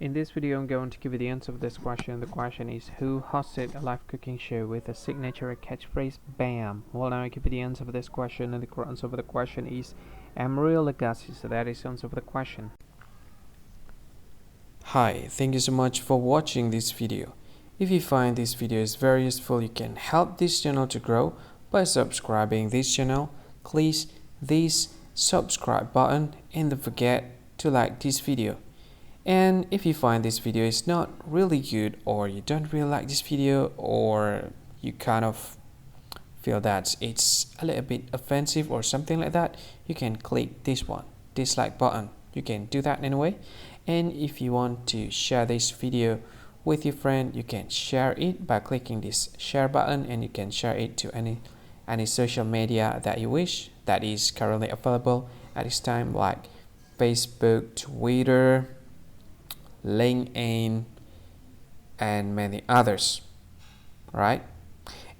In this video, I'm going to give you the answer of this question. The question is, who hosted a live cooking show with a signature catchphrase BAM? Well, now I give you the answer of this question, and the correct answer of the question is Amarillo Lagasse. So that is the answer of the question. Hi, thank you so much for watching this video. If you find this video is very useful, you can help this channel to grow by subscribing this channel. Click this subscribe button and don't forget to like this video. And if you find this video is not really good, or you don't really like this video, or you kind of feel that it's a little bit offensive or something like that, you can click this one, dislike button. You can do that anyway. And if you want to share this video with your friend, you can share it by clicking this share button, and you can share it to any social media that you wish that is currently available at this time, like Facebook, Twitter, LinkedIn, and many others, right?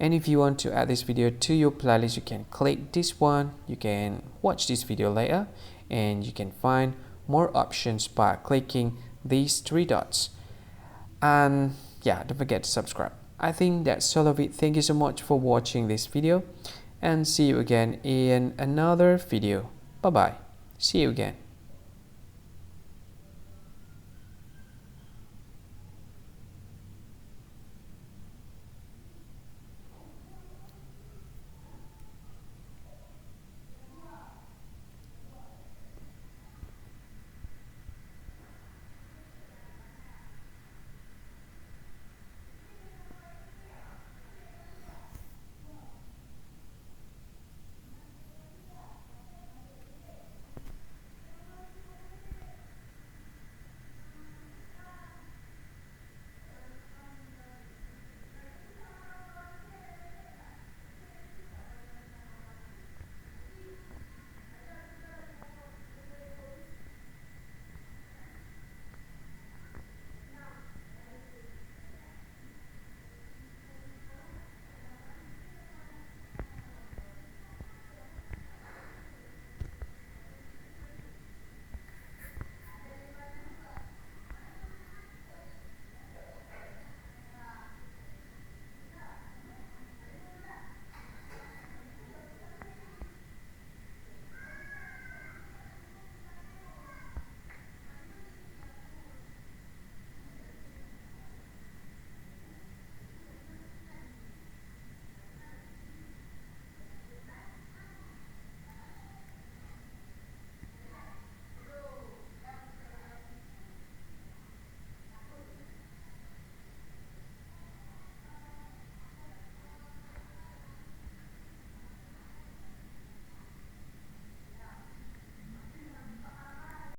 And if you want to add this video to your playlist, you can click this one. You can watch this video later, and you can find more options by clicking these three dots. And yeah, don't forget to subscribe. I think that's all of it. Thank you so much for watching this video, and see you again in another video. Bye bye. See you again.